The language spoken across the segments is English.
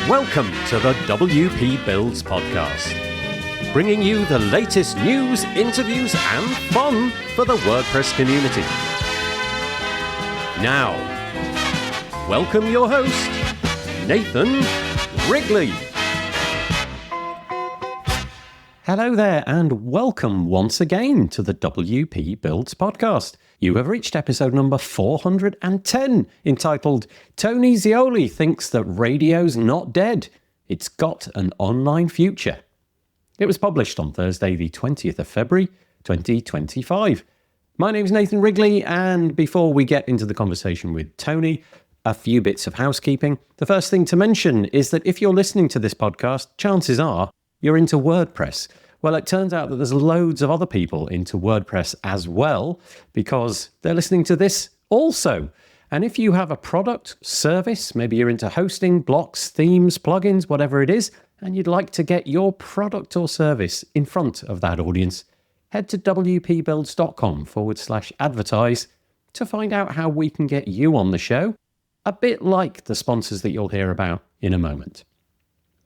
Welcome to the WP Builds podcast, bringing you the latest news, interviews, and fun for the WordPress community. Now, welcome your host, Nathan Wrigley. Hello there, and welcome once again to the WP Builds podcast. You have reached episode number 410, entitled Tony Zeoli Thinks That Radio's Not Dead. It's Got an Online Future. It was published on Thursday, the 20th of February, 2025. My name's Nathan Wrigley, and before we get into the conversation with Tony, a few bits of housekeeping. The first thing to mention is that if you're listening to this podcast, chances are you're into WordPress. Well, it turns out that there's loads of other people into WordPress as well, because they're listening to this also. And if you have a product, service, maybe you're into hosting, blocks, themes, plugins, whatever it is, and you'd like to get your product or service in front of that audience, head to wpbuilds.com/advertise to find out how we can get you on the show, a bit like the sponsors that you'll hear about in a moment.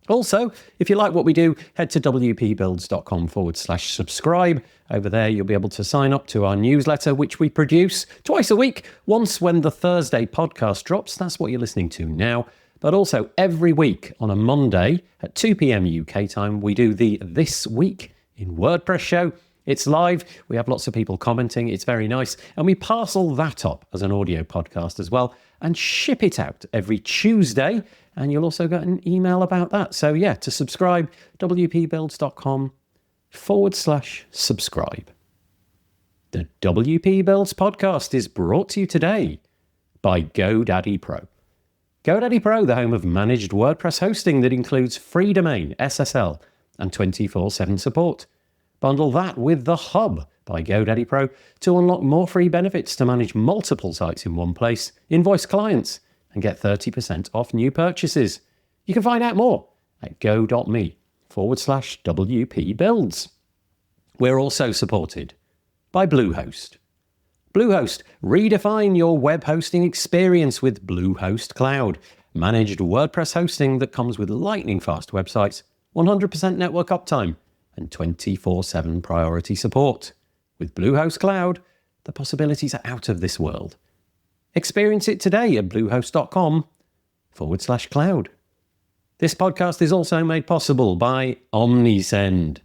Also, if you like what we do, head to wpbuilds.com/subscribe. Over there, you'll be able to sign up to our newsletter, which we produce twice a week. Once when the Thursday podcast drops, that's what you're listening to now. But also every week on a Monday at 2 p.m. UK time, we do the This Week in WordPress show. It's live. We have lots of people commenting. It's very nice. And we parcel that up as an audio podcast as well and ship it out every Tuesday. And you'll also get an email about that. So yeah, to subscribe, wpbuilds.com/subscribe. The WP Builds podcast is brought to you today by GoDaddy Pro. GoDaddy Pro, the home of managed WordPress hosting that includes free domain, SSL, and 24/7 support. Bundle that with The Hub by GoDaddy Pro to unlock more free benefits to manage multiple sites in one place, invoice clients, and get 30% off new purchases. You can find out more at go.me/WP Builds. We're also supported by Bluehost. Bluehost, redefine your web hosting experience with Bluehost Cloud. Managed WordPress hosting that comes with lightning-fast websites, 100% network uptime, and 24/7 priority support. With Bluehost Cloud, the possibilities are out of this world. Experience it today at bluehost.com/cloud. This podcast is also made possible by Omnisend.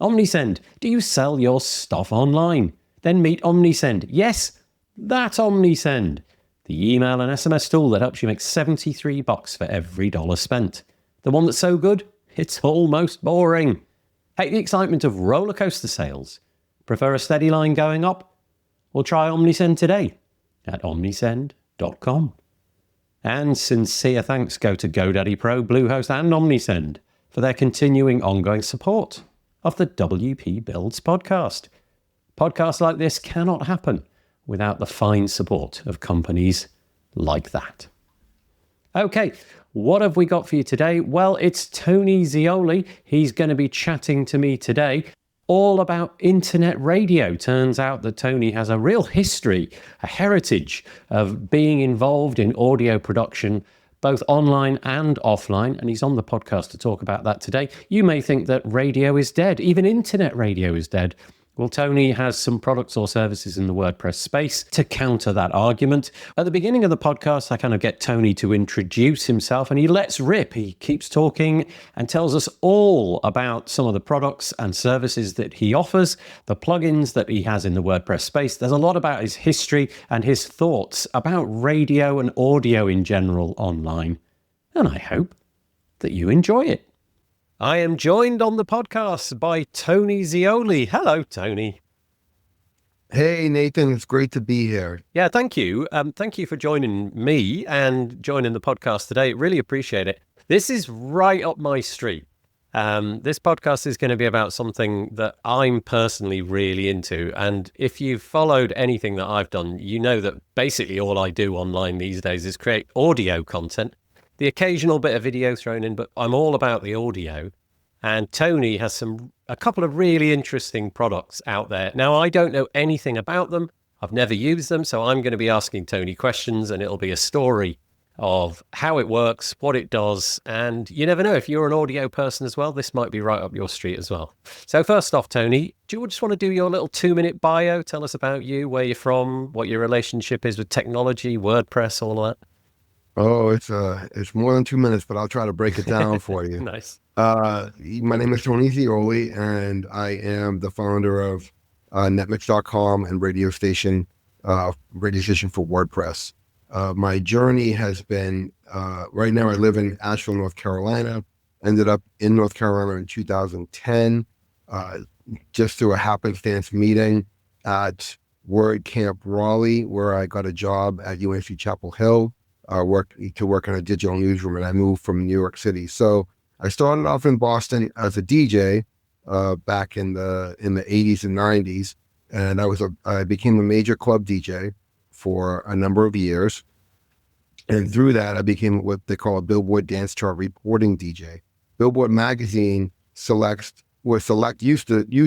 Omnisend, do you sell your stuff online? Then meet Omnisend. Yes, that Omnisend. The email and SMS tool that helps you make $73 for every dollar spent. The one that's so good, it's almost boring. Hate the excitement of roller coaster sales? Prefer a steady line going up? Well, try Omnisend today at omnisend.com. And sincere thanks go to GoDaddy Pro, Bluehost, and Omnisend for their continuing ongoing support of the WP Builds podcast. Podcasts like this cannot happen without the fine support of companies like that. Okay, what have we got for you today? Well, it's Tony Zeoli. He's going to be chatting to me today all about internet radio. Turns out that Tony has a real history, a heritage of being involved in audio production, both online and offline, and he's on the podcast to talk about that today. You may think that radio is dead, even internet radio is dead. Well, Tony has some products or services in the WordPress space to counter that argument. At the beginning of the podcast, I kind of get Tony to introduce himself, and he lets rip. He keeps talking and tells us all about some of the products and services that he offers, the plugins that he has in the WordPress space. There's a lot about his history and his thoughts about radio and audio in general online. And I hope that you enjoy it. I am joined on the podcast by Tony Zeoli. Hello, Tony. Hey, Nathan. It's great to be here. Yeah, thank you. Thank you for joining me and joining the podcast today. Really appreciate it. This is right up my street. This podcast is going to be about something that I'm personally really into. And if you've followed anything that I've done, you know that basically all I do online these days is create audio content. The occasional bit of video thrown in, but I'm all about the audio. And Tony has a couple of really interesting products out there. Now, I don't know anything about them. I've never used them, so I'm going to be asking Tony questions, and it'll be a story of how it works, what it does, and you never know, if you're an audio person as well, this might be right up your street as well. So first off, Tony, do you just want to do your little 2-minute bio? Tell us about you, where you're from, what your relationship is with technology, WordPress, all of Oh, it's more than 2 minutes, but I'll try to break it down for that. you. Nice. My name is Tony Zeoli, and I am the founder of Netmix.com and radio station for WordPress. My journey has been, right now I live in Asheville, North Carolina, ended up in North Carolina in 2010, just through a happenstance meeting at WordCamp Raleigh, where I got a job at UNC Chapel Hill, work in a digital newsroom, and I moved from New York City. So I started off in Boston as a DJ, back in the 80s and 90s, and I became a major club DJ for a number of years. And through that, I became what they call a Billboard Dance Chart reporting DJ. Billboard magazine used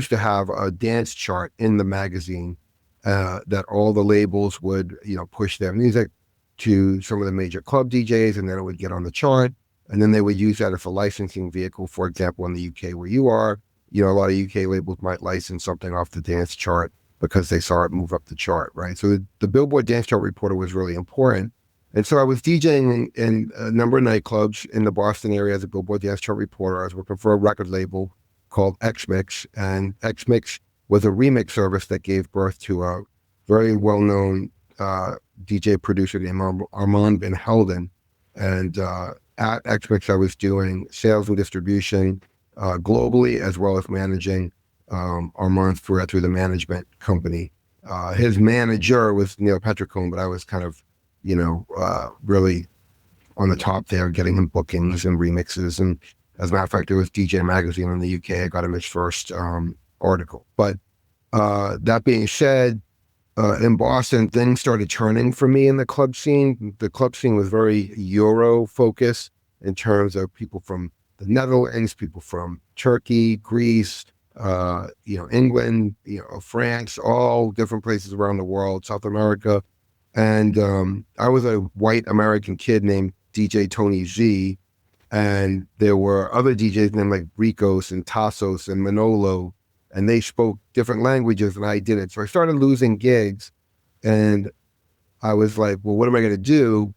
to have a dance chart in the magazine, that all the labels would, push their music to some of the major club DJs, and then it would get on the chart. And then they would use that as a licensing vehicle. For example, in the UK where you are, a lot of UK labels might license something off the dance chart because they saw it move up the chart, right? So the Billboard Dance Chart Reporter was really important. And so I was DJing in a number of nightclubs in the Boston area as a Billboard Dance Chart Reporter. I was working for a record label called X-Mix, and X-Mix was a remix service that gave birth to a very well-known DJ producer named Armand Van Helden. And at X-Mix, I was doing sales and distribution globally, as well as managing Armand through the management company. His manager was Neil Petricone, but I was kind of, really on the top there, getting him bookings and remixes. And as a matter of fact, there was DJ Magazine in the UK. I got him his first article. But that being said, in Boston, things started turning for me in the club scene. The club scene was very Euro focused in terms of people from the Netherlands, people from Turkey, Greece, England, France, all different places around the world, South America. And I was a white American kid named DJ Tony Z, and there were other DJs named like Ricos and Tassos and Manolo, and they spoke different languages than I didn't. So I started losing gigs, and I was like, well, what am I going to do?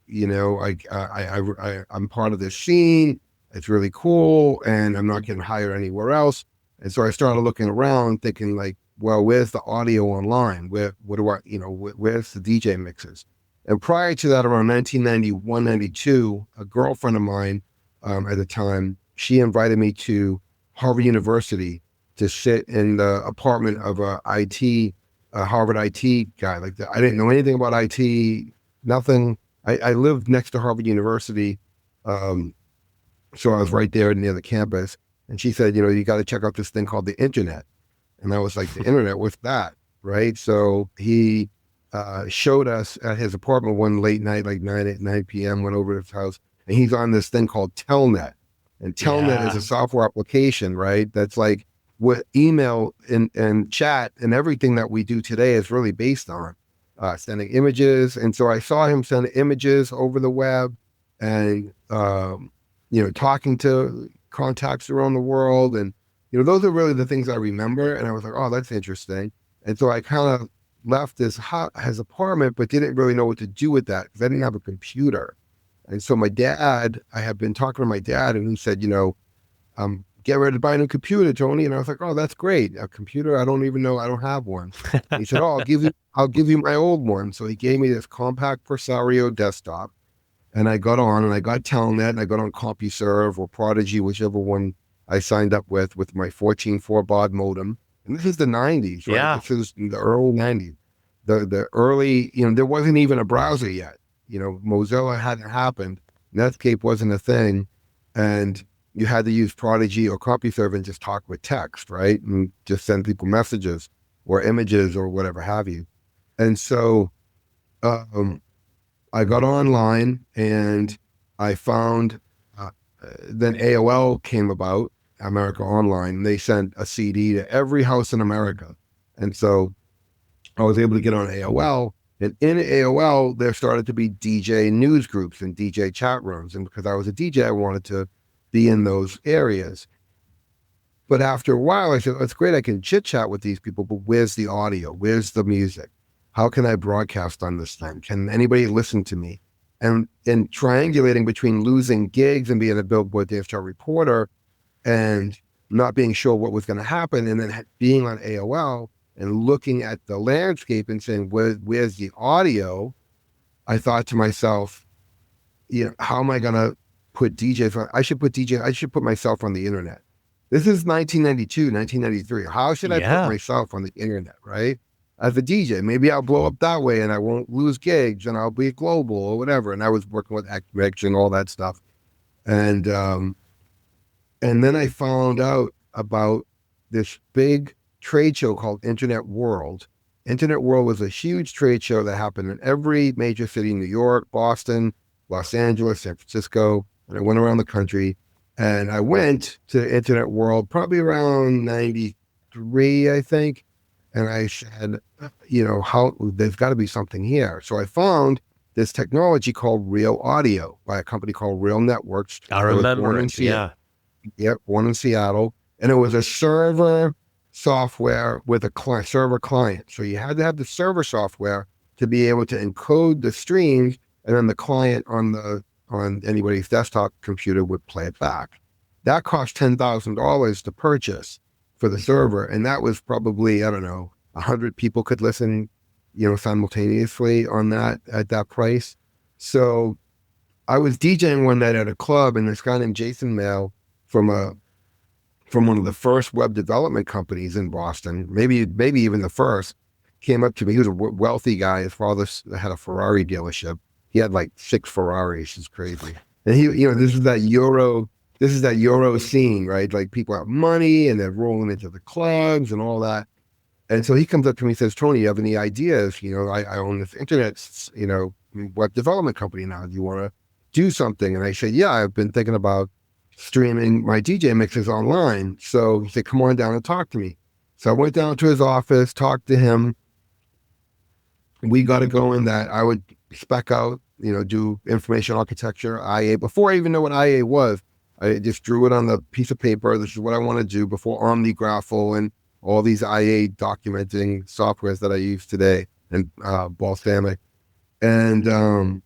I'm part of this scene. It's really cool, and I'm not getting hired anywhere else. And so I started looking around thinking like, well, where's the audio online? Where's the DJ mixes? And prior to that, around 1991, 92, a girlfriend of mine at the time, she invited me to Harvard University to sit in the apartment of a Harvard IT guy. Like I didn't know anything about IT, nothing. I lived next to Harvard University, so I was right there near the campus. And she said, you got to check out this thing called the internet. And I was like, the internet, what's that? Right? So he showed us at his apartment one late night, like 9 p.m., went over to his house, and he's on this thing called Telnet. And Telnet is a software application, right? That's like what email and chat and everything that we do today is really based on, sending images. And so I saw him send images over the web and, talking to contacts around the world. And, those are really the things I remember. And I was like, oh, that's interesting. And so I kind of left his apartment, but didn't really know what to do with that because I didn't have a computer. And so I had been talking to my dad, and he said, get ready to buy a new computer, Tony. And I was like, oh, that's great. A computer? I don't even know. I don't have one. He said, oh, I'll give you my old one. So he gave me this compact Presario desktop, and I got on, and I got Telnet, and I got on CompuServe or Prodigy, whichever one I signed up with my 14.4 baud modem. And this is the 90s, right? Yeah. This is the early 90s. The early, there wasn't even a browser yet. Mozilla hadn't happened. Netscape wasn't a thing. And you had to use Prodigy or CompuServe and just talk with text, right? And just send people messages or images or whatever have you. And so I got online, and I found, then AOL came about, America Online. They sent a CD to every house in America. And so I was able to get on AOL, And in AOL, there started to be DJ news groups and DJ chat rooms. And because I was a DJ, I wanted to be in those areas. But after a while, I said, oh, it's great. I can chit chat with these people, but where's the audio? Where's the music? How can I broadcast on this thing? Can anybody listen to me? And in triangulating between losing gigs and being a Billboard dance chart reporter and not being sure what was going to happen, and then being on AOL and looking at the landscape and saying, where's the audio? I thought to myself, how am I going to put DJs on? I should put myself on the internet. This is 1992, 1993. How should I put myself on the internet, right? As a DJ, maybe I'll blow up that way and I won't lose gigs and I'll be global or whatever. And I was working with Netmix and all that stuff. And then I found out about this big trade show called Internet World. Internet World was a huge trade show that happened in every major city: New York, Boston, Los Angeles, San Francisco. And I went around the country. And I went to Internet World probably around 93, I think. And I said, there's got to be something here. So I found this technology called Real Audio by a company called Real Networks. I remember it, yeah. Yep, born in Seattle. And it was a server software with a server client. So you had to have the server software to be able to encode the streams, and then the client on anybody's desktop computer would play it back. That cost $10,000 to purchase for the server. And that was probably, 100 people could listen, simultaneously on that at that price. So I was DJing one night at a club, and this guy named Jason Mail from one of the first web development companies in Boston, maybe even the first, came up to me. He was a wealthy guy. His father had a Ferrari dealership. He had like 6 Ferraris. It's crazy. And he, this is that Euro scene, right? Like people have money and they're rolling into the clubs and all that. And so he comes up to me and says, Tony, you have any ideas? I own this internet, web development company now. Do you want to do something? And I said, yeah, I've been thinking about streaming my DJ mixes online. So he said, come on down and talk to me. So I went down to his office, talked to him. We got it going that I would spec out, do information architecture, IA. Before I even know what IA was, I just drew it on the piece of paper. This is what I want to do before OmniGraffle and all these IA documenting softwares that I use today, and Balsamic. And,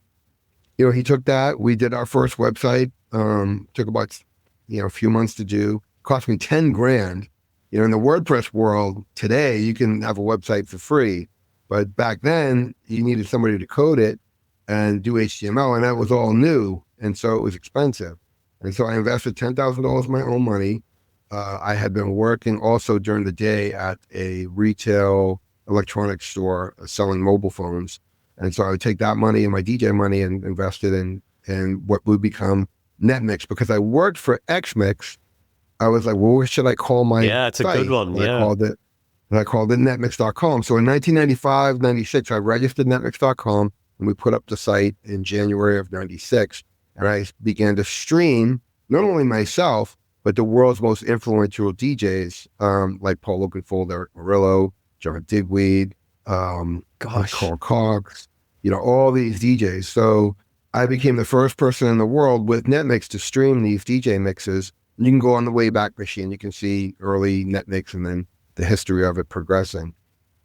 he took that. We did our first website. Took about, a few months to do. Cost me $10,000. In the WordPress world today, you can have a website for free. But back then, you needed somebody to code it and do HTML, and that was all new. And so it was expensive. And so I invested $10,000 of my own money. I had been working also during the day at a retail electronics store selling mobile phones. And so I would take that money and my DJ money and invest it in what would become Netmix. Because I worked for Xmix, I was like, well, what should I call my it's site? a good one. I called it netmix.com. So in 1995, 96, I registered netmix.com, and we put up the site in January of 96. And I began to stream not only myself, but the world's most influential DJs, like Paul Oakenfold, Eric Murillo, John Digweed, Carl Cox, all these DJs. So I became the first person in the world with Netmix to stream these DJ mixes. You can go on the Wayback Machine. You can see early Netmix and then the history of it progressing.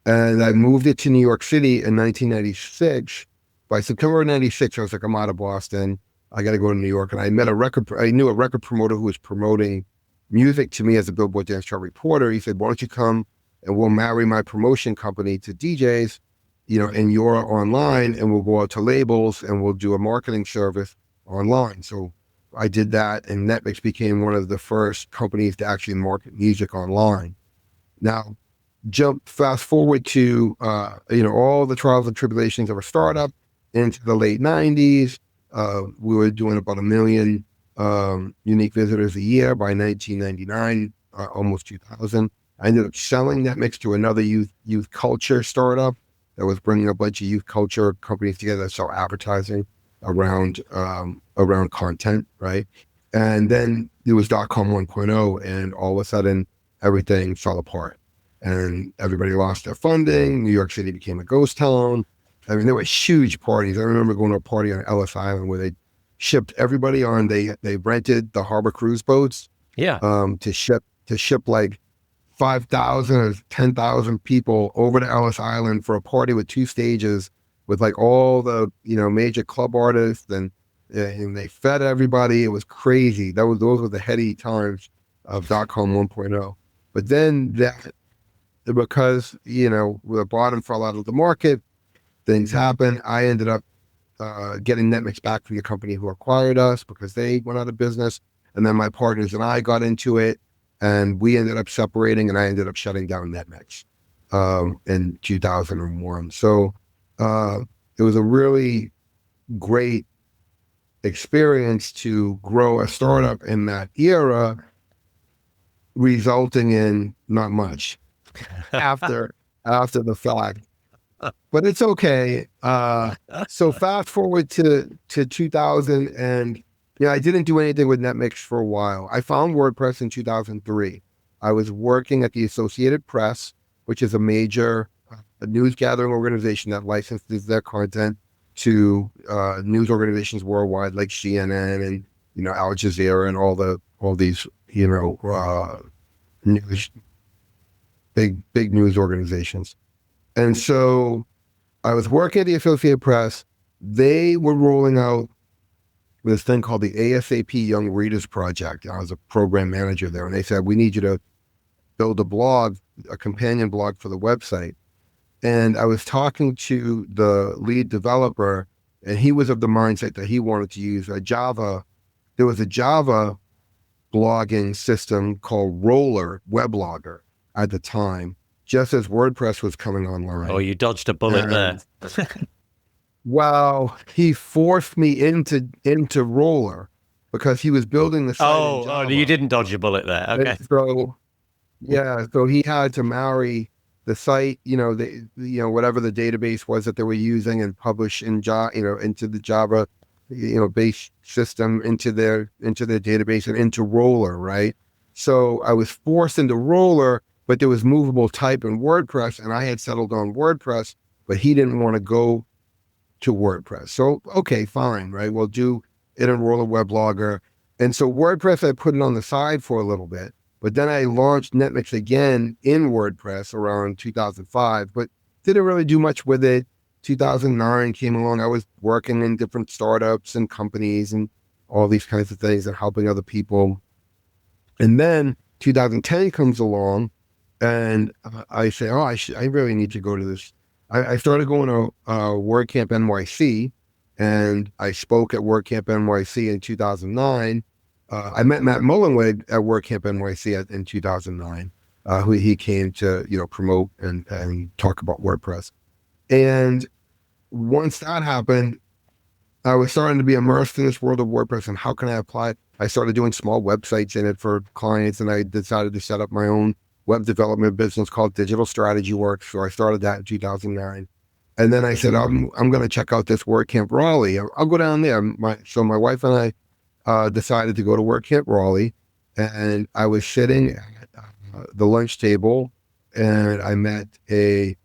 And I moved it to New York City in 1996. By September of 96, I was like, I'm out of Boston. I got to go to New York. And I knew a record promoter who was promoting music to me as a Billboard Dance Chart reporter. He said, why don't you come and we'll marry my promotion company to DJs, and you're online, and we'll go out to labels and we'll do a marketing service online. So I did that, and Netmix became one of the first companies to actually market music online. Now, fast forward to, all the trials and tribulations of a startup into the late 90s. We were doing about 1 million unique visitors a year by 1999, almost 2000. I ended up selling Netmix to another youth culture startup that was bringing a bunch of youth culture companies together to sell advertising around content, right? And then it was .com 1.0, and all of a sudden, everything fell apart. And everybody lost their funding. New York City became a ghost town. I mean, there were huge parties. I remember going to a party on Ellis Island where they shipped everybody on. They rented the harbor cruise boats Yeah. to ship like 5,000 or 10,000 people over to Ellis Island for a party with 2 stages with like all the, major club artists, and they fed everybody. It was crazy. Those were the heady times of .com 1.0. But then because, the bottom fell out of the market, things happened. I ended up getting Netmix back from the company who acquired us because they went out of business. And then my partners and I got into it, and we ended up separating, and I ended up shutting down Netmix in 2001. So it was a really great experience to grow a startup in that era, resulting in not much after the fact. But it's okay. So fast forward to 2000, and I didn't do anything with Netmix for a while. I found WordPress in 2003. I was working at the Associated Press, which is a major news gathering organization that licenses their content to news organizations worldwide, like CNN and Al Jazeera and all these news big news organizations. And so I was working at the Associated Press. They were rolling out this thing called the ASAP Young Readers Project. I was a program manager there, and they said, we need you to build a blog, a companion blog for the website. And I was talking to the lead developer, and he was of the mindset that he wanted to use a Java. There was a Java blogging system called Roller Weblogger at the time, just as WordPress was coming online. Oh, you dodged a bullet there. Well, he forced me into Roller because he was building the site in Java. Oh, you didn't dodge a bullet there. Okay. And so he had to marry the site, whatever the database was that they were using, and publish in Java, into the Java, base system, into their database and into Roller, right? So I was forced into Roller, but there was movable type in WordPress, and I had settled on WordPress, but he didn't want to go to WordPress. So, okay, fine, right? We'll do it in Roller Weblogger. And so WordPress, I put it on the side for a little bit, but then I launched Netmix again in WordPress around 2005, but didn't really do much with it. 2009 came along. I was working in different startups and companies and all these kinds of things and helping other people. And then 2010 comes along, and I say, I really need to go to this. I started going to WordCamp NYC, and I spoke at WordCamp NYC in 2009. I met Matt Mullenweg at WordCamp NYC in 2009, who he came to promote and talk about WordPress. And once that happened, I was starting to be immersed in this world of WordPress and how can I apply it. I started doing small websites in it for clients, and I decided to set up my own web development business called Digital Strategy Works. So I started that in 2009. And then I said, I'm going to check out this WordCamp Raleigh. I'll go down there. So my wife and I decided to go to WordCamp Raleigh, and I was sitting at the lunch table, and I met a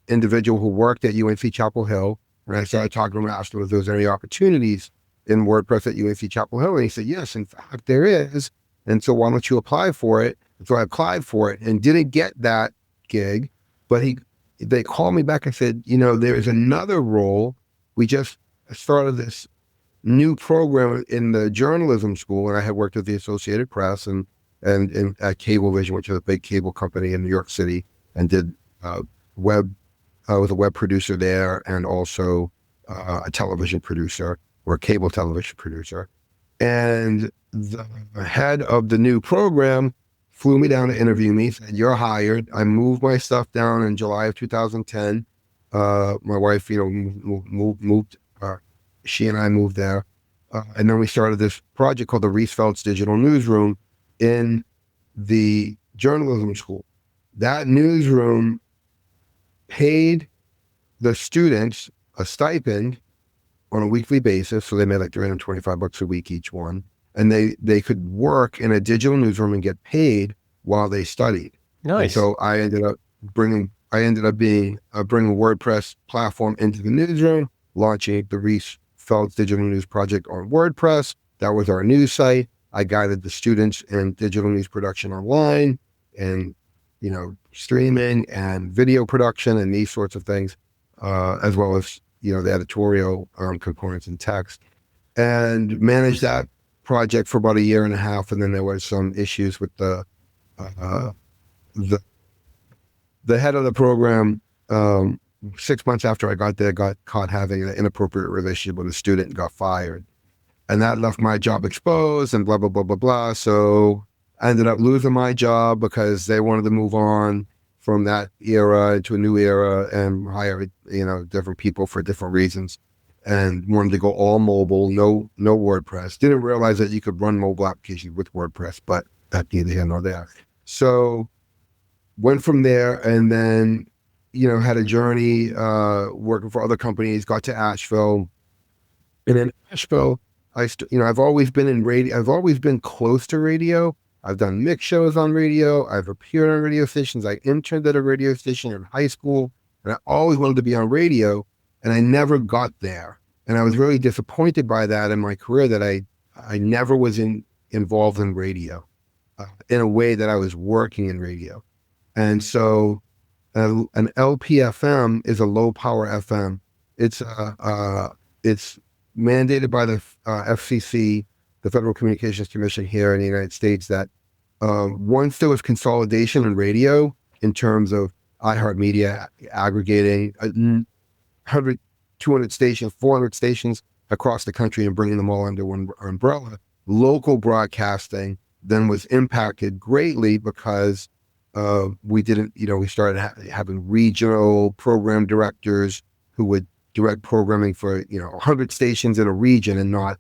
individual who worked at UNC Chapel Hill. And I started talking to him, asked him if there was any opportunities in WordPress at UNC Chapel Hill. And he said, yes, in fact, there is. And so why don't you apply for it? And so I applied for it and didn't get that gig, but they called me back and said, there's another role. We just started this new program in the journalism school. And I had worked at the Associated Press and at Cablevision, which is a big cable company in New York City, and did web. I was a web producer there, and also a television producer, or a cable television producer. And the head of the new program flew me down to interview me, said, you're hired. I moved my stuff down in July of 2010. My wife, moved, she and I moved there. And then we started this project called the Riesfeld's Digital Newsroom in the journalism school. That newsroom paid the students a stipend on a weekly basis. So they made like $325 a week each one. And they could work in a digital newsroom and get paid while they studied. Nice. And so I ended up I ended up bringing WordPress platform into the newsroom, launching the Reese Felds Digital News Project on WordPress. That was our news site. I guided the students in digital news production online and, streaming and video production and these sorts of things, as well as, the editorial components and text, and managed that project for about a year and a half. And then there was some issues with the head of the program. 6 months after I got there, got caught having an inappropriate relationship with a student and got fired. And that left my job exposed and blah, blah, blah, blah, blah. So I ended up losing my job because they wanted to move on from that era into a new era and hire, different people for different reasons, and wanted to go all mobile, no WordPress. Didn't realize that you could run mobile applications with WordPress, but that's neither here nor there. So went from there, and then, had a journey working for other companies, got to Asheville. And in Asheville, I've always been in radio. I've always been close to radio. I've done mix shows on radio. I've appeared on radio stations. I interned at a radio station in high school, and I always wanted to be on radio, and I never got there. And I was really disappointed by that in my career, that I never was involved in radio in a way that I was working in radio. And so an LPFM is a low power FM. It's mandated by the FCC, the Federal Communications Commission here in the United States, that once there was consolidation in radio in terms of iHeartMedia aggregating 100, 200 stations, 400 stations across the country and bringing them all under one umbrella, local broadcasting then was impacted greatly because we started having regional program directors who would direct programming for 100 stations in a region and not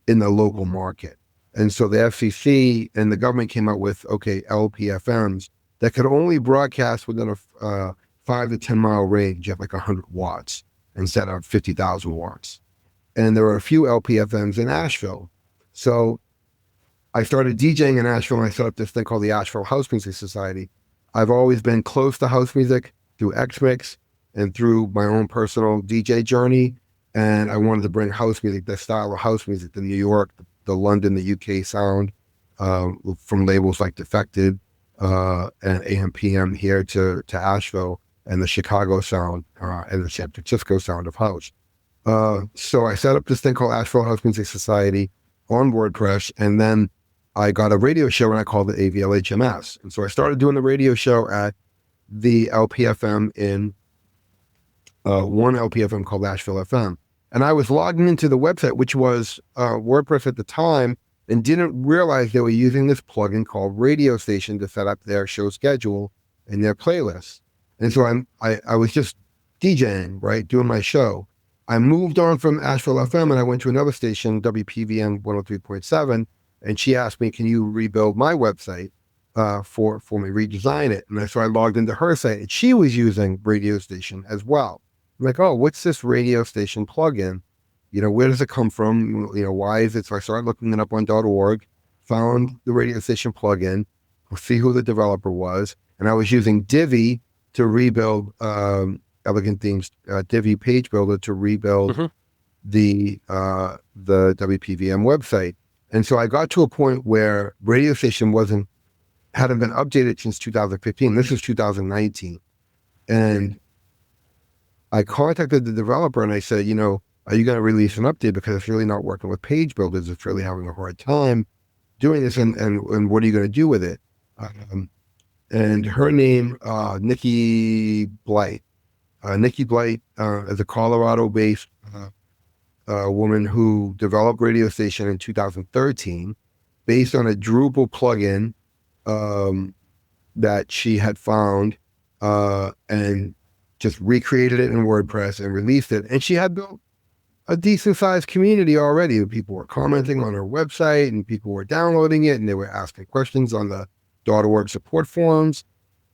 in the local market. And so the FCC and the government came out with LPFMs that could only broadcast within a 5 to 10 mile range at like 100 watts instead of 50,000 watts. And there were a few LPFMs in Asheville. So I started DJing in Asheville, and I set up this thing called the Asheville House Music Society. I've always been close to house music through X-Mix and through my own personal DJ journey. And I wanted to bring house music, the style of house music, the New York, the London, the UK sound, from labels like Defected and AM/PM here to Asheville, and the Chicago sound and the San Francisco sound of house. So I set up this thing called Asheville House Music Society on WordPress, and then I got a radio show, and I called it AVLHMS. And so I started doing the radio show at the LPFM in one LPFM called Asheville FM. And I was logging into the website, which was WordPress at the time, and didn't realize they were using this plugin called Radio Station to set up their show schedule and their playlists. And so I was just DJing, right, doing my show. I moved on from Asheville FM, and I went to another station, WPVN 103.7, and she asked me, can you rebuild my website for me, redesign it? And so I logged into her site, and she was using Radio Station as well. I'm like, oh, what's this Radio Station plugin? Where does it come from? Why is it? So I started looking it up on .org, found the Radio Station plugin, see who the developer was, and I was using Divi to rebuild Elegant Themes, Divi page builder to rebuild the WPVM website. And so I got to a point where Radio Station hadn't been updated since 2015. This is 2019. And I contacted the developer and I said, are you going to release an update? Because it's really not working with page builders. It's really having a hard time doing this. And what are you going to do with it? And her name, Nikki Blight. Nikki Blight is a Colorado-based woman who developed Radio Station in 2013 based on a Drupal plugin that she had found and just recreated it in WordPress and released it. And she had built a decent-sized community already. People were commenting on her website, and people were downloading it, and they were asking questions on the .org support forums.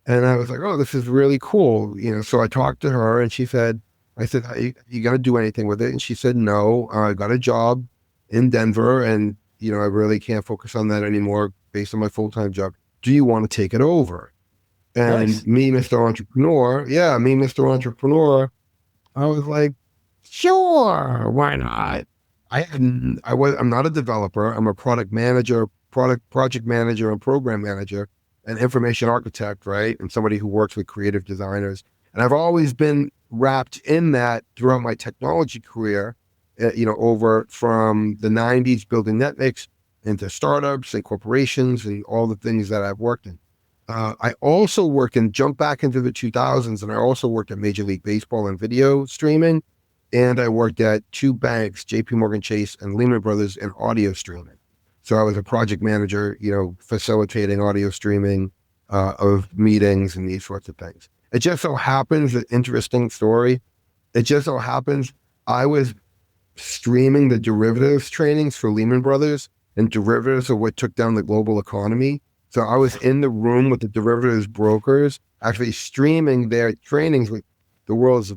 And I was like, oh, this is really cool. So I talked to her, and I said, are you going to do anything with it? And she said, no, I got a job in Denver, and, I really can't focus on that anymore based on my full-time job. Do you want to take it over? And Nice. me, Mr. Entrepreneur, I was like, sure, why not? I'm not a developer. I'm a project manager, and program manager, and information architect, right? And somebody who works with creative designers. And I've always been wrapped in that throughout my technology career. Over from the '90s, building Netmix into startups and corporations and all the things that I've worked in. I also jump back into the 2000s, and I also worked at Major League Baseball and video streaming. And I worked at two banks, JP Morgan Chase and Lehman Brothers, in audio streaming. So I was a project manager, facilitating audio streaming of meetings and these sorts of things. It just so happens, an interesting story. It just so happens I was streaming the derivatives trainings for Lehman Brothers, and derivatives are what took down the global economy. So I was in the room with the derivatives brokers, actually streaming their trainings with the world's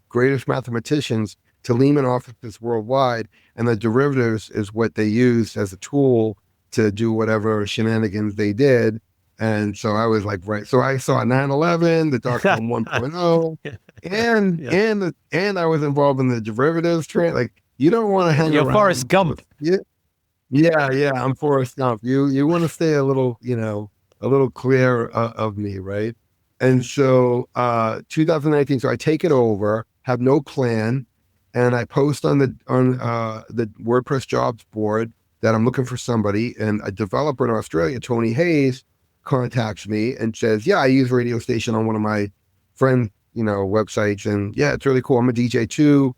greatest mathematicians to Lehman offices worldwide. And the derivatives is what they used as a tool to do whatever shenanigans they did. And so I was like, right. So I saw 9/11, the dot-com 1.0, and Yeah. and I was involved in the derivatives trade. Like, you don't want to hang You're around. Forrest Gump. Yeah, yeah. I'm Forrest Gump. You want to stay a little, a little clear of me, right? And so 2019, so I take it over, have no plan, and I post on the WordPress jobs board that I'm looking for somebody, and a developer in Australia, Tony Hayes, contacts me and says, yeah, I use Radio Station on one of my friend, websites, and yeah, it's really cool. I'm a DJ too,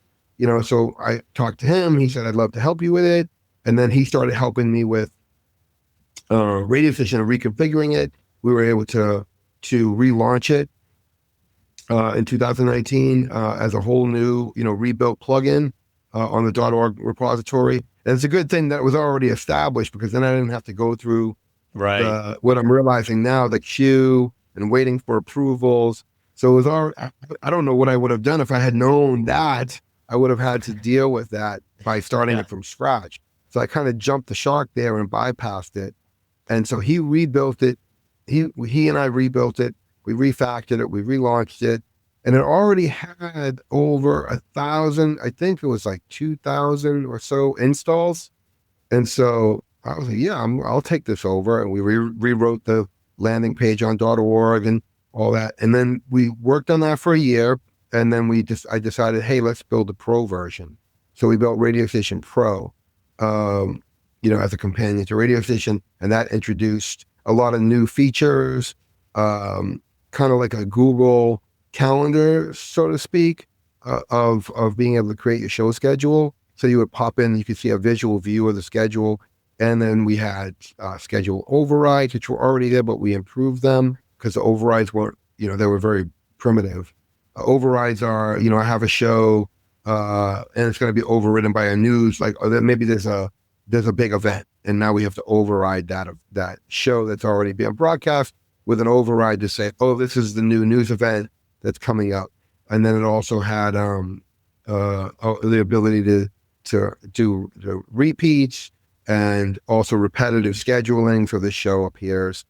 so I talked to him. He said, I'd love to help you with it. And then he started helping me with Radio Station and reconfiguring it. We were able to relaunch it in 2019 as a whole new, rebuilt plugin on the .org repository. And it's a good thing that it was already established, because then I didn't have to go through Right. what I'm realizing now, the queue and waiting for approvals. So it was all, I don't know what I would have done if I had known that. I would have had to deal with that by starting Yeah. it from scratch. So I kind of jumped the shark there and bypassed it. And so he rebuilt it. He and I rebuilt it. We refactored it. We relaunched it. And it already had over 1,000, I think it was like 2,000 or so installs. And so I was like, yeah, I'll take this over. And we rewrote the landing page on .org and all that. And then we worked on that for a year. And then I decided, hey, let's build a pro version. So we built Radio Station Pro, as a companion to Radio Station. And that introduced a lot of new features, kind of like a Google Calendar, so to speak, of being able to create your show schedule. So you would pop in, you could see a visual view of the schedule. And then we had schedule overrides, which were already there, but we improved them because the overrides weren't, they were very primitive. Overrides are, I have a show and it's going to be overridden by a news, like, or maybe there's a big event, and now we have to override that show that's already being broadcast with an override to say, oh, this is the new news event that's coming up. And then it also had the ability to do the repeats and also repetitive scheduling. So the show appears,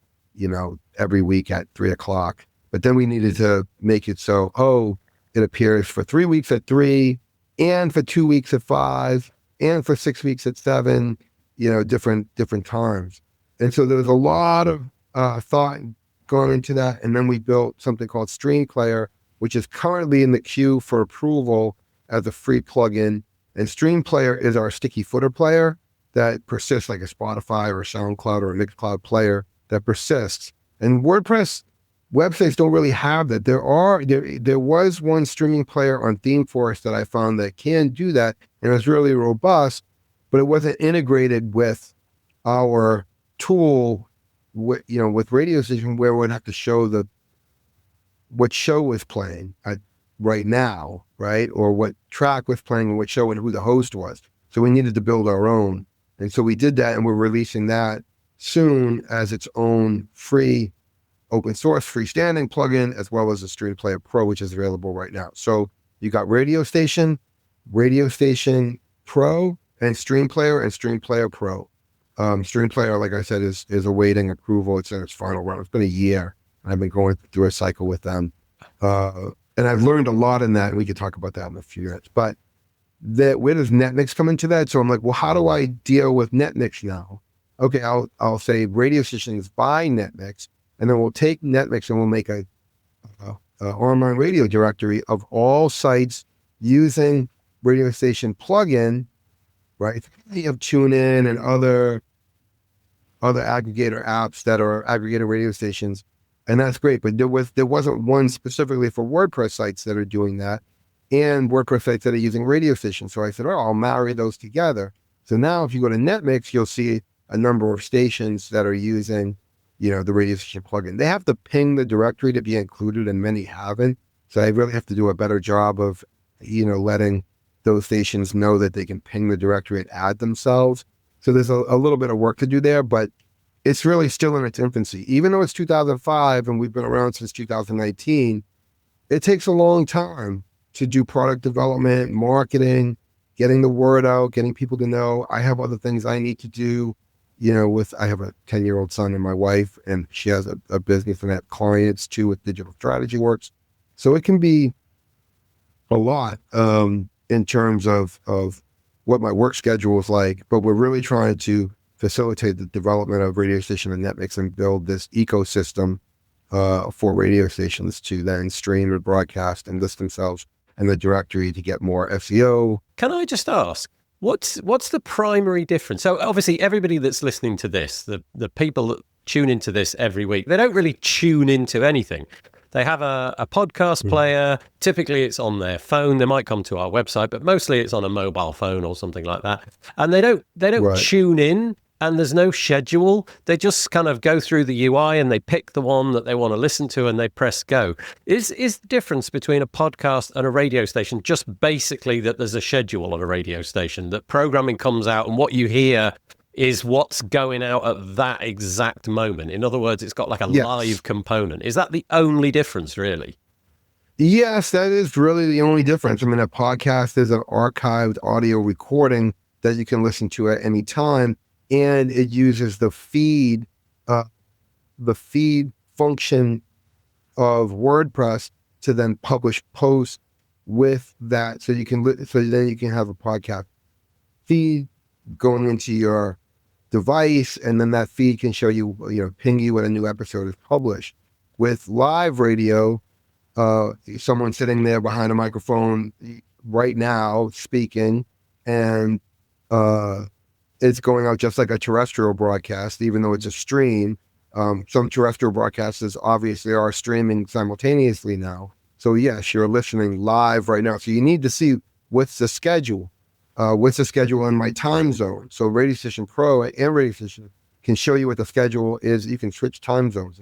every week at 3:00. But then we needed to make it so, it appears for 3 weeks at 3, and for 2 weeks at 5, and for 6 weeks at 7, different times. And so there was a lot of thought going into that. And then we built something called Stream Player, which is currently in the queue for approval as a free plugin. And Stream Player is our sticky footer player that persists, like a Spotify or a SoundCloud or a Mixcloud player that persists. And WordPress websites don't really have that. There was one streaming player on ThemeForest that I found that can do that, and it was really robust, but it wasn't integrated with our tool, with Radio Station, where we'd have to show what show was playing right now, right? Or what track was playing and what show and who the host was. So we needed to build our own. And so we did that, and we're releasing that soon as its own free open source freestanding plugin, as well as the Stream Player Pro, which is available right now. So you got Radio Station Pro, and Stream Player Pro. Stream Player, like I said, is awaiting approval. It's in its final round. It's been a year and I've been going through a cycle with them. And I've learned a lot in that, and we could talk about that in a few minutes. But where does Netmix come into that? So I'm like, well, how do I deal with Netmix now? Okay, I'll say radio stations by Netmix, and then we'll take Netmix and we'll make a online radio directory of all sites using radio station plugin, right? You have TuneIn and other aggregator apps that are aggregator radio stations, and that's great. But there wasn't one specifically for WordPress sites that are doing that, and WordPress sites that are using radio stations. So I said, oh, I'll marry those together. So now if you go to Netmix, you'll see a number of stations that are using, the radio station plugin. They have to ping the directory to be included, and many haven't. So I really have to do a better job of, letting those stations know that they can ping the directory and add themselves. So there's a little bit of work to do there, but it's really still in its infancy. Even though it's 2005 and we've been around since 2019, it takes a long time to do product development, marketing, getting the word out, getting people to know. I have other things I need to do. I have a 10-year-old son and my wife, and she has a business and I have clients too with digital strategy works. So it can be a lot in terms of what my work schedule is like, but we're really trying to facilitate the development of radio station and Netmix and build this ecosystem for radio stations to then stream and broadcast and list themselves in the directory to get more SEO. Can I just ask, what's the primary difference? So obviously everybody that's listening to this, the people that tune into this every week, they don't really tune into anything. They have a podcast player. Typically it's on their phone. They might come to our website, but mostly it's on a mobile phone or something like that. And they don't Right. tune in, and there's no schedule. They just kind of go through the UI and they pick the one that they want to listen to and they press go. Is the difference between a podcast and a radio station just basically that there's a schedule on a radio station, that programming comes out and what you hear is what's going out at that exact moment? In other words, it's got like a Yes. live component. Is that the only difference, really? Yes, that is really the only difference. I mean, a podcast is an archived audio recording that you can listen to at any time, and it uses the feed function of WordPress to then publish posts with that. So then you can have a podcast feed going into your device, and then that feed can show you, ping you when a new episode is published. With live radio, someone sitting there behind a microphone right now speaking, and it's going out just like a terrestrial broadcast, even though it's a stream. Some terrestrial broadcasters obviously are streaming simultaneously now. So yes, you're listening live right now. So you need to see what's the schedule in my time zone. So Radio Station Pro and Radio Station can show you what the schedule is. You can switch time zones.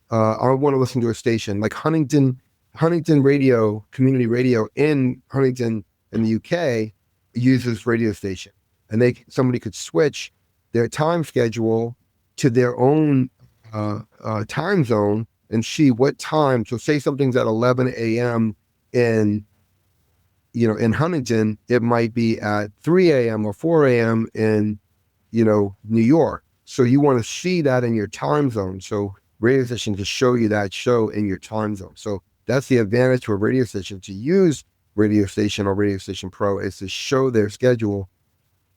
I want to listen to a station like Huntington Radio, community radio in Huntington in the UK uses radio station, and somebody could switch their time schedule to their own time zone and see what time. So say something's at 11 a.m. in Huntington, it might be at 3 a.m. or 4 a.m. in, New York. So you want to see that in your time zone. So radio station to show you that show in your time zone. So that's the advantage to a radio station. To use Radio Station or Radio Station Pro is to show their schedule,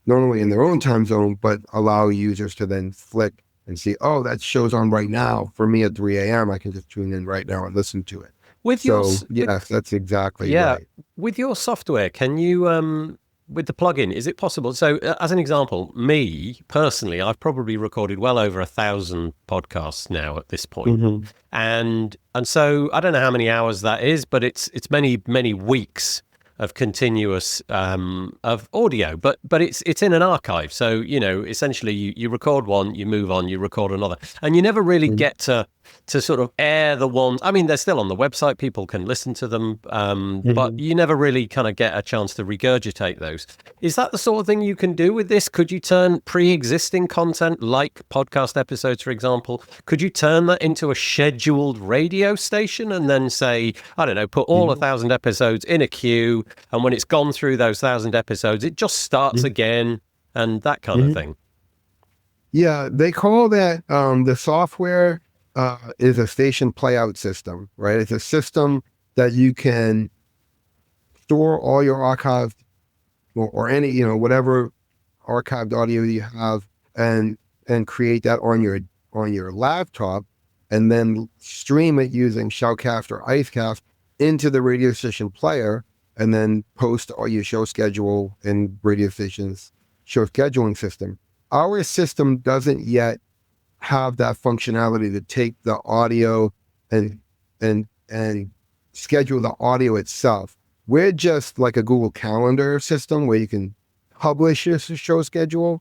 not only in their own time zone, but allow users to then flick and see, oh, that show's on right now. For me at 3 a.m., I can just tune in right now and listen to it. Yes, that's exactly right. With your software, can you, with the plugin, is it possible? So as an example, me personally, I've probably recorded well over 1,000 podcasts now at this point. Mm-hmm. And so I don't know how many hours that is, but it's many, many weeks of continuous of audio, but it's in an archive. So, essentially you record one, you move on, you record another, and you never really get to sort of air the ones. I mean, they're still on the website, people can listen to them, but you never really kind of get a chance to regurgitate those. Is that the sort of thing you can do with this? Could you turn pre-existing content, like podcast episodes, for example, could you turn that into a scheduled radio station and then say, I don't know, put all 1,000 episodes in a queue, and when it's gone through those 1,000 episodes, it just starts again, and that kind of thing? Yeah, they call that the software is a station playout system, right? It's a system that you can store all your archived or any, whatever archived audio you have, and create that on your laptop, and then stream it using Shoutcast or IceCast into the radio station player, and then post all your show schedule in radio stations show scheduling system. Our system doesn't yet have that functionality to take the audio and schedule the audio itself. We're just like a Google Calendar system where you can publish your show schedule,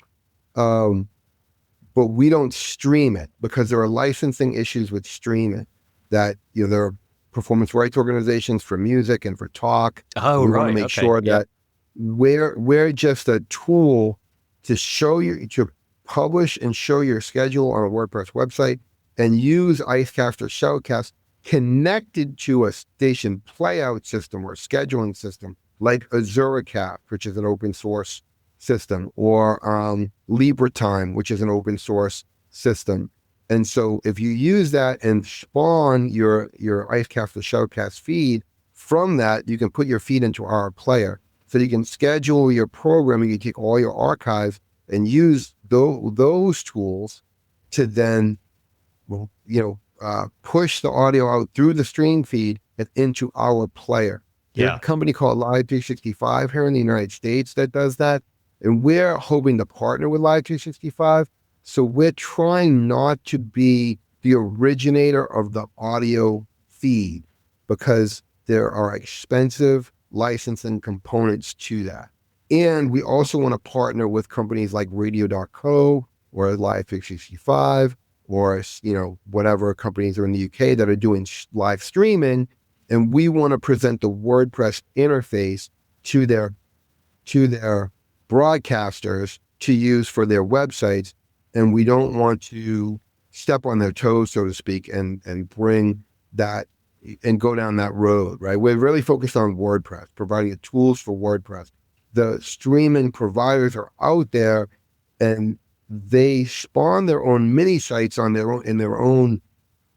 but we don't stream it because there are licensing issues with streaming. That there are performance rights organizations for music and for talk. Oh, we right. want to make sure that we're just a tool to to publish and show your schedule on a WordPress website, and use IceCast or Shoutcast connected to a station playout system or scheduling system like AzuraCast, which is an open source system, or LibreTime, which is an open source system. And so if you use that and spawn your IceCast or Shoutcast feed from that, you can put your feed into our player. So you can schedule your programming, you take all your archives and use those tools to then, push the audio out through the stream feed and into our player. There's a company called Live 365 here in the United States that does that. And we're hoping to partner with Live 365. So we're trying not to be the originator of the audio feed, because there are expensive licensing components to that. And we also want to partner with companies like radio.co or Live 365 or, whatever companies are in the UK that are doing live streaming. And we want to present the WordPress interface to their broadcasters to use for their websites. And we don't want to step on their toes, so to speak, and bring that and go down that road, right? We're really focused on WordPress, providing the tools for WordPress. The streaming providers are out there, and they spawn their own mini sites in their own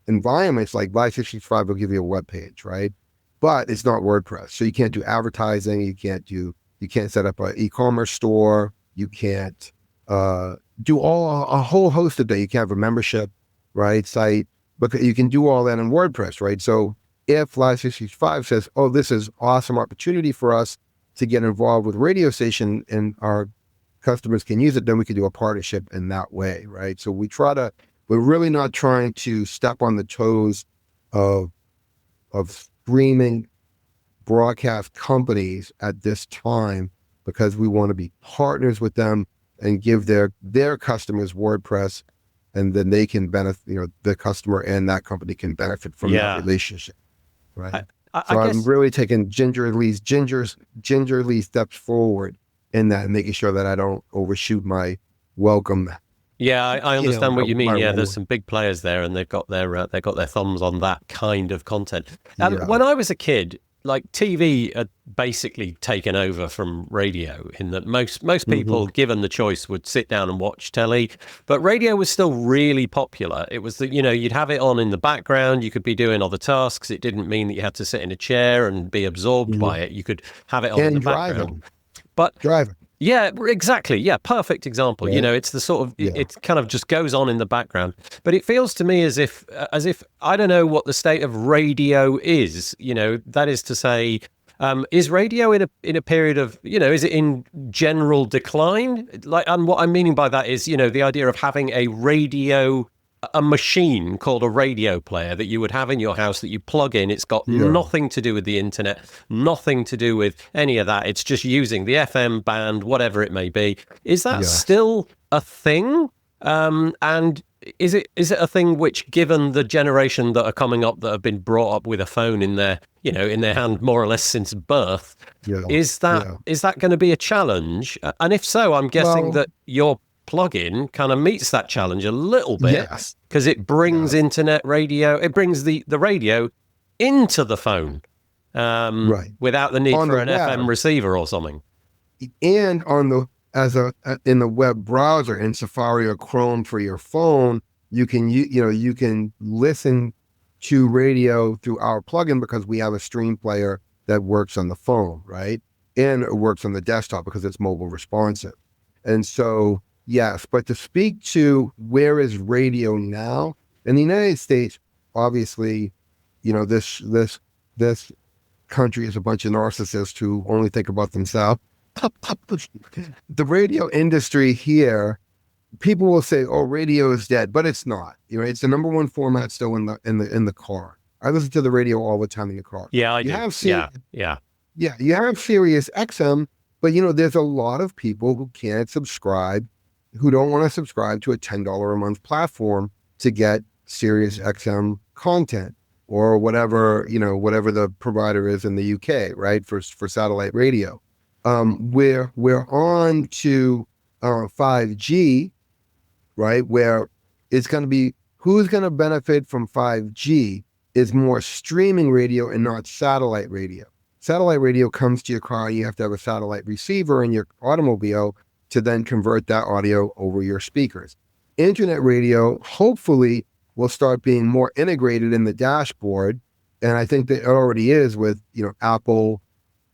environments. Like Live 365 will give you a web page, right? But it's not WordPress, so you can't do advertising. You can't set up an e-commerce store. You can't do a whole host of that. You can't have a membership, right, site, but you can do all that in WordPress, right? So if Live 365 says, "Oh, this is awesome opportunity for us to get involved with radio station and our customers can use it," then we can do a partnership in that way, right? So we're really not trying to step on the toes of streaming broadcast companies at this time, because we want to be partners with them and give their customers WordPress, and then they can benefit, the customer and that company can benefit from that relationship, right? So I'm really taking gingerly steps forward in that, and making sure that I don't overshoot my welcome. Yeah, I understand what you mean. Yeah, there's some big players there, and they've got their thumbs on that kind of content. When I was a kid, like TV had basically taken over from radio, in that most people, given the choice, would sit down and watch telly, but radio was still really popular. It was you'd have it on in the background. You could be doing other tasks. It didn't mean that you had to sit in a chair and be absorbed by it. You could have it on in the background. But driving. Yeah, exactly. Yeah, perfect example. Right. It's the sort of, it kind of just goes on in the background. But it feels to me as if I don't know what the state of radio is. That is to say, is radio in a period of, is it in general decline? And what I'm meaning by that is, the idea of having a machine called a radio player that you would have in your house that you plug in. It's got nothing to do with the internet, nothing to do with any of that. It's just using the FM band, whatever it may be. Is that still a thing? And is it a thing which, given the generation that are coming up that have been brought up with a phone in their hand more or less since birth, is that going to be a challenge? And if so, I'm guessing that your plugin kind of meets that challenge a little bit, because it brings internet radio, it brings the radio into the phone, without the need for an FM receiver or something. And in the web browser, in Safari or Chrome for your phone, you can you can listen to radio through our plugin because we have a stream player that works on the phone, right? And it works on the desktop because it's mobile responsive. And so, yes, but to speak to where is radio now in the United States, obviously, this country is a bunch of narcissists who only think about themselves. The radio industry here, people will say, "Oh, radio is dead," but it's not. It's the number one format still in the car. I listen to the radio all the time in the car. Yeah, I You do. have Yeah. you have Sirius XM, but there's a lot of people who can't subscribe, who don't want to subscribe to a $10 a month platform to get Sirius XM content or whatever the provider is in the UK, right? For satellite radio. We're on to 5G, right? Where it's going to be, who's going to benefit from 5G is more streaming radio and not satellite radio. Satellite radio comes to your car. You have to have a satellite receiver in your automobile to then convert that audio over your speakers. Internet radio, hopefully, will start being more integrated in the dashboard. And I think that it already is with, Apple.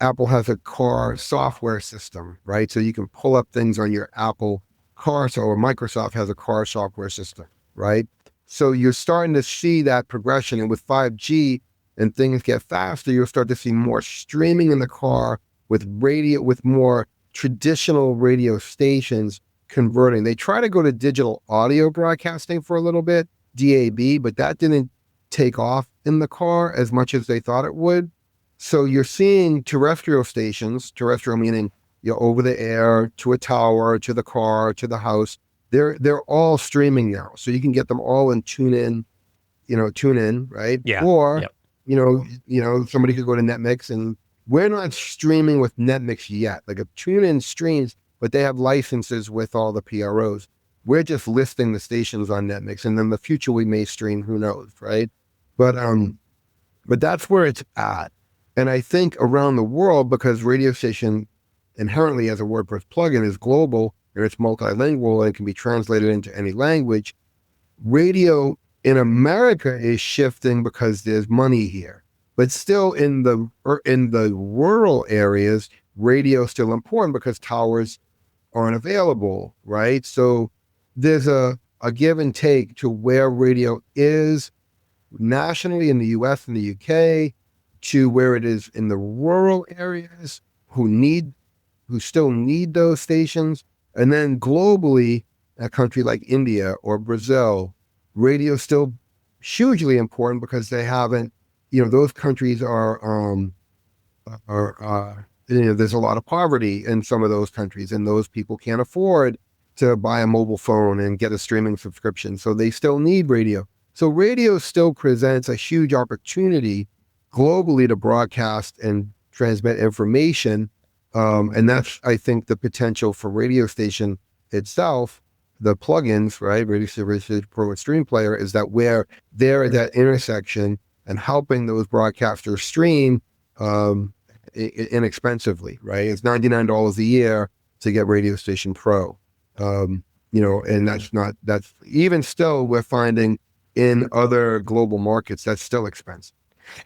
Apple has a car software system, right? So you can pull up things on your Apple car. Or Microsoft has a car software system, right? So you're starting to see that progression. And with 5G and things get faster, you'll start to see more streaming in the car with radio, with more traditional radio stations converting. They try to go to digital audio broadcasting for a little bit, DAB, but that didn't take off in the car as much as they thought it would. So you're seeing terrestrial stations, terrestrial meaning over the air, to a tower, to the car, to the house. They're all streaming now. So you can get them all in tune in, right? Yeah. Or, Yep. Somebody could go to Netmix, and we're not streaming with Netmix yet. Like a TuneIn streams, but they have licenses with all the PROs. We're just listing the stations on Netmix, and in the future we may stream, who knows, right? But that's where it's at. And I think around the world, because radio station inherently as a WordPress plugin is global and it's multilingual and it can be translated into any language, radio in America is shifting because there's money here. But still in the rural areas, radio is still important because towers aren't available, right? So there's a give and take to where radio is nationally in the US and the UK to where it is in the rural areas who still need those stations. And then globally, a country like India or Brazil, radio is still hugely important because they haven't, those countries are there's a lot of poverty in some of those countries, and those people can't afford to buy a mobile phone and get a streaming subscription. So they still need radio. So radio still presents a huge opportunity globally to broadcast and transmit information. And that's, I think, the potential for radio station itself, the plugins, right? Radio Station Pro and Stream Player, is that where they're at that intersection and helping those broadcasters stream inexpensively, right? It's $99 a year to get Radio Station Pro. And that's even still, we're finding in other global markets, that's still expensive.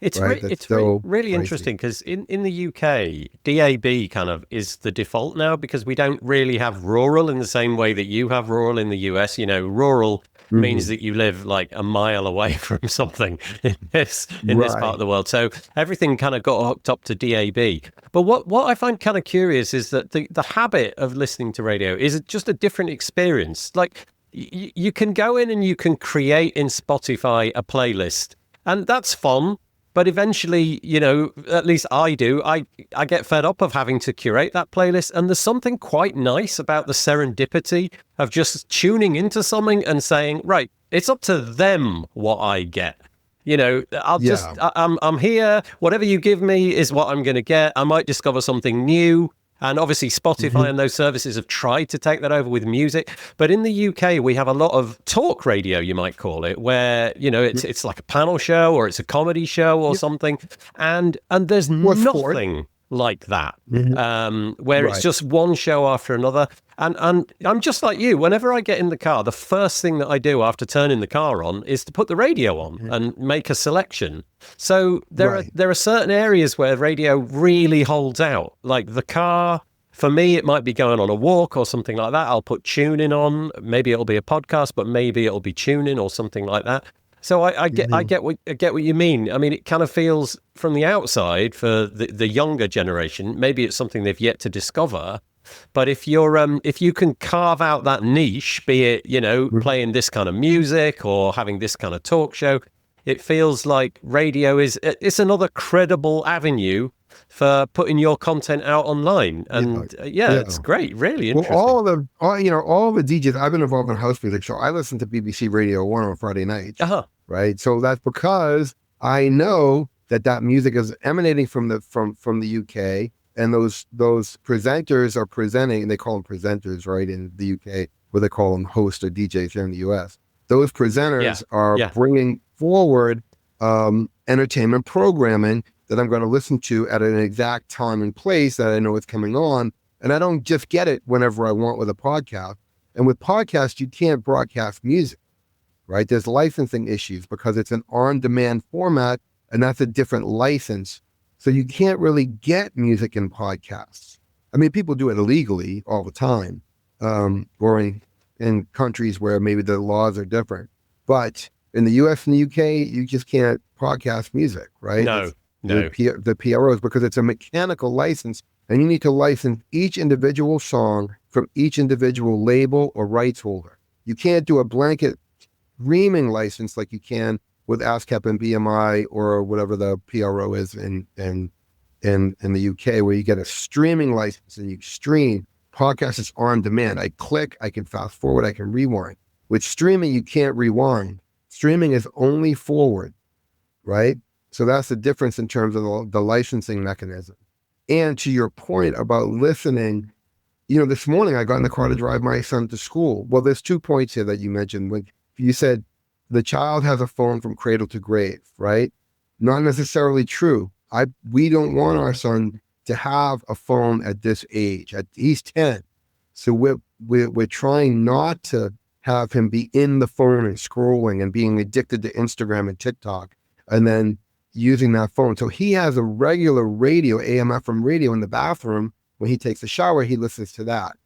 It's right? really crazy. interesting because in the UK, DAB kind of is the default now because we don't really have rural in the same way that you have rural in the US. Rural means that you live like a mile away from something in this part of the world. So everything kind of got hooked up to DAB. But what I find kind of curious is that the habit of listening to radio is just a different experience. Like you can go in and you can create in Spotify a playlist, and that's fun. But eventually, at least I do, I get fed up of having to curate that playlist. And there's something quite nice about the serendipity of just tuning into something and saying, right, it's up to them what I get. I'm here. Whatever you give me is what I'm going to get. I might discover something new. And obviously Spotify and those services have tried to take that over with music. But in the UK, we have a lot of talk radio, you might call it, where, it's like a panel show or it's a comedy show or something. And there's nothing like that, where it's just one show after another. And I'm just like you. Whenever I get in the car, the first thing that I do after turning the car on is to put the radio on and make a selection. So there are certain areas where radio really holds out. Like the car, for me, it might be going on a walk or something like that. I'll put tuning on. Maybe it'll be a podcast, but maybe it'll be tuning or something like that. So I get what you mean. I mean, it kind of feels from the outside for the younger generation. Maybe it's something they've yet to discover. But if you can carve out that niche, be it, playing this kind of music or having this kind of talk show, it feels like radio it's another credible avenue for putting your content out online. And it's great, really interesting. Well, all the DJs, I've been involved in house music, so I listen to BBC Radio 1 on Friday nights, right? So that's because I know that music is emanating from the UK. And those presenters are presenting, they call them presenters, right, in the UK, where they call them hosts or DJs here in the US. Those presenters are bringing forward entertainment programming that I'm going to listen to at an exact time and place that I know is coming on. And I don't just get it whenever I want with a podcast. And with podcasts, you can't broadcast music, right? There's licensing issues because it's an on-demand format, and that's a different license. So you can't really get music in podcasts. I mean, people do it illegally all the time, or in countries where maybe the laws are different. But in the US and the UK, you just can't podcast music, right? No. The PROs, because it's a mechanical license, and you need to license each individual song from each individual label or rights holder. You can't do a blanket streaming license like you can with ASCAP and BMI or whatever the PRO is in the UK, where you get a streaming license and you stream. Podcast is on demand. I click, I can fast forward, I can rewind. With streaming, you can't rewind. Streaming is only forward, right? So that's the difference in terms of the licensing mechanism. And to your point about listening, this morning I got in the car to drive my son to school. Well, there's 2 points here that you mentioned. When you said the child has a phone from cradle to grave, right? Not necessarily true. We don't want our son to have a phone at this age. He's 10. So we're trying not to have him be in the phone and scrolling and being addicted to Instagram and TikTok and then using that phone. So he has a regular radio, AM/FM radio in the bathroom. When he takes a shower, he listens to that.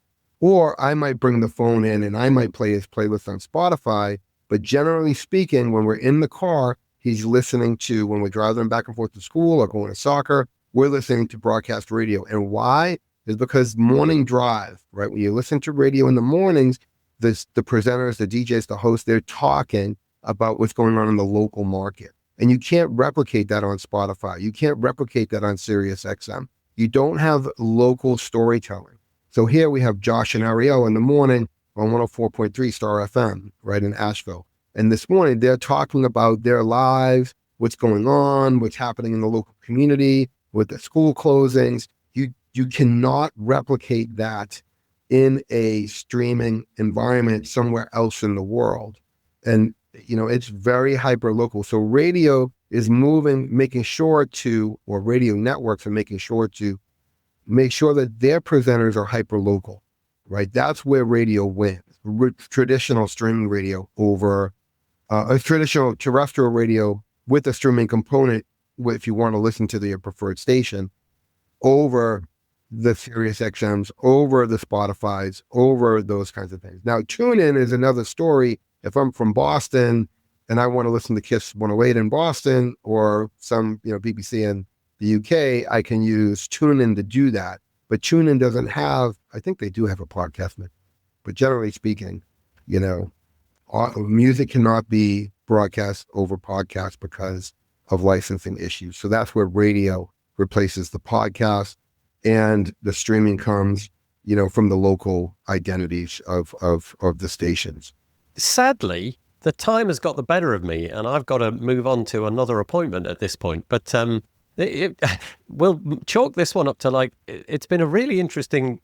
Or I might bring the phone in and I might play his playlist on Spotify. But generally speaking, when we're in the car, he's listening to, when we're driving back and forth to school or going to soccer, we're listening to broadcast radio. And why? Is because morning drive, right? When you listen to radio in the mornings, the presenters, the DJs, the hosts, they're talking about what's going on in the local market. And you can't replicate that on Spotify. You can't replicate that on Sirius XM. You don't have local storytelling. So here we have Josh and Ariel in the morning on 104.3 Star FM, right in Asheville. And this morning, they're talking about their lives, what's going on, what's happening in the local community, with the school closings. You cannot replicate that in a streaming environment somewhere else in the world. And, it's very hyper local. So radio is making sure to, or radio networks are making sure to make sure that their presenters are hyper local, right? That's where radio wins. Traditional streaming radio over a traditional terrestrial radio with a streaming component, if you want to listen to your preferred station, over the Sirius XMs, over the Spotifys, over those kinds of things. Now, TuneIn is another story. If I'm from Boston and I want to listen to KISS 108 in Boston or some, BBC in the UK, I can use TuneIn to do that. But TuneIn doesn't have, I think they do have a podcast, but generally speaking, music cannot be broadcast over podcasts because of licensing issues. So that's where radio replaces the podcast, and the streaming comes, from the local identities of the stations. Sadly, the time has got the better of me, and I've got to move on to another appointment at this point. But we'll chalk this one up to it's been a really interesting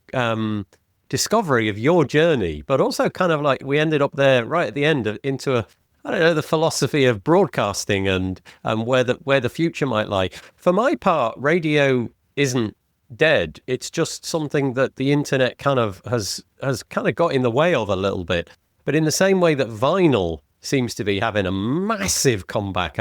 discovery of your journey, but also kind of we ended up there right at the end into the philosophy of broadcasting and where the future might lie. For my part, radio isn't dead. It's just something that the internet kind of has kind of got in the way of a little bit. But in the same way that vinyl seems to be having a massive comeback,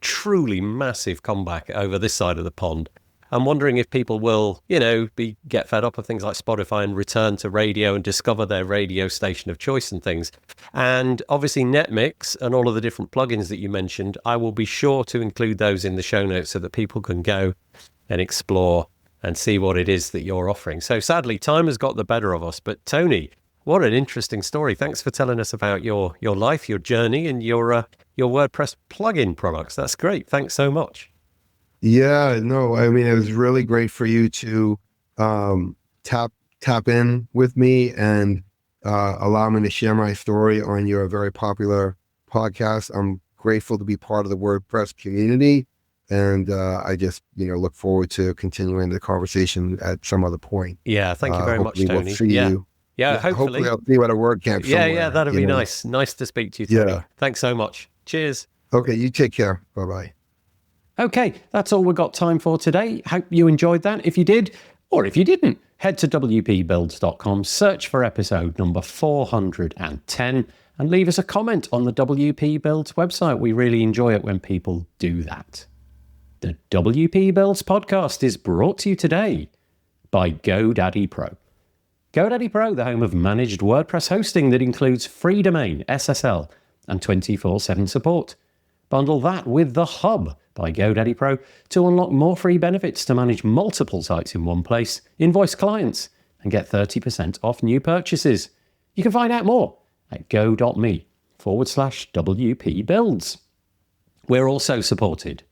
truly massive comeback over this side of the pond, I'm wondering if people will, get fed up of things like Spotify and return to radio and discover their radio station of choice and things. And obviously Netmix and all of the different plugins that you mentioned, I will be sure to include those in the show notes so that people can go and explore and see what it is that you're offering. So sadly, time has got the better of us. But Tony, what an interesting story. Thanks for telling us about your life, your journey, and your WordPress plugin products. That's great. Thanks so much. Yeah, no, I mean, it was really great for you to tap in with me and allow me to share my story on your very popular podcast. I'm grateful to be part of the WordPress community, and I just look forward to continuing the conversation at some other point. Yeah, thank you very much, Tony. We'll see you. Yeah, hopefully I'll see you at a WordCamp somewhere. Yeah, that'd be nice. Nice to speak to you, Tony. Yeah. Thanks so much. Cheers. Okay, you take care. Bye-bye. Okay, that's all we've got time for today. Hope you enjoyed that. If you did, or if you didn't, head to wpbuilds.com, search for episode number 410, and leave us a comment on the WP Builds website. We really enjoy it when people do that. The WP Builds podcast is brought to you today by GoDaddy Pro. GoDaddy Pro, the home of managed WordPress hosting that includes free domain, SSL, and 24/7 support. Bundle that with The Hub by GoDaddy Pro to unlock more free benefits to manage multiple sites in one place, invoice clients, and get 30% off new purchases. You can find out more at go.me/WP Builds. We're also supported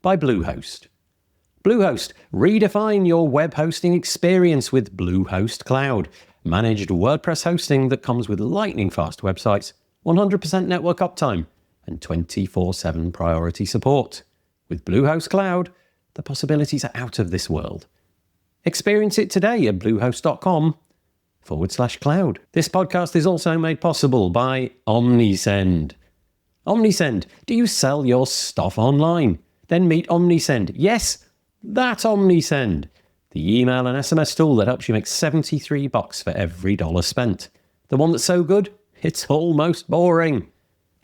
by Bluehost. Bluehost, redefine your web hosting experience with Bluehost Cloud, managed WordPress hosting that comes with lightning-fast websites, 100% network uptime, and 24/7 priority support. With Bluehost Cloud, the possibilities are out of this world. Experience it today at bluehost.com/cloud. This podcast is also made possible by Omnisend. Omnisend, do you sell your stuff online? Then meet Omnisend. Yes, that's Omnisend, the email and SMS tool that helps you make $73 for every dollar spent. The one that's so good, it's almost boring.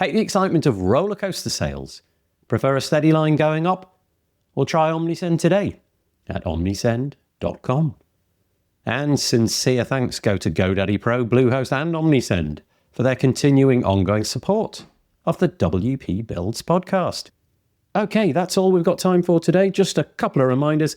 Hate the excitement of roller coaster sales? Prefer a steady line going up? Well, try Omnisend today at omnisend.com. And sincere thanks go to GoDaddy Pro, Bluehost, and Omnisend for their continuing ongoing support of the WP Builds podcast. Okay, that's all we've got time for today. Just a couple of reminders.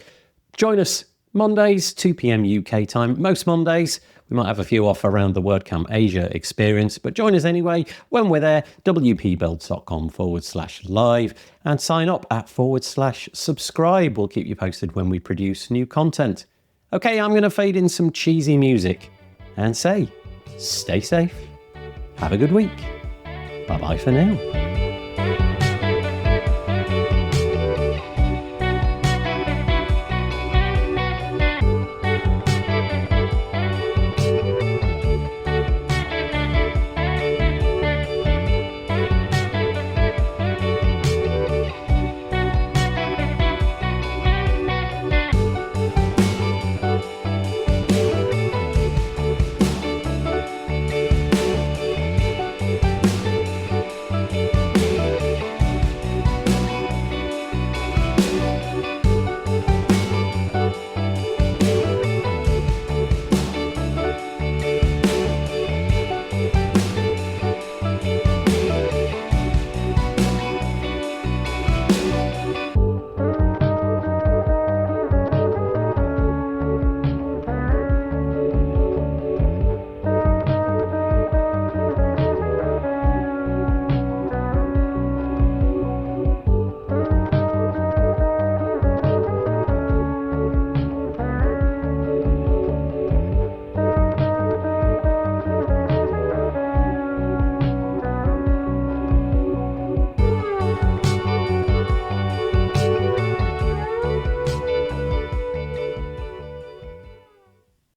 Join us Mondays, 2 p.m. UK time. Most Mondays. We might have a few off around the WordCamp Asia experience, but join us anyway when we're there, wpbuilds.com/live, and sign up at /subscribe. We'll keep you posted when we produce new content. Okay, I'm going to fade in some cheesy music and say, stay safe, have a good week. Bye-bye for now.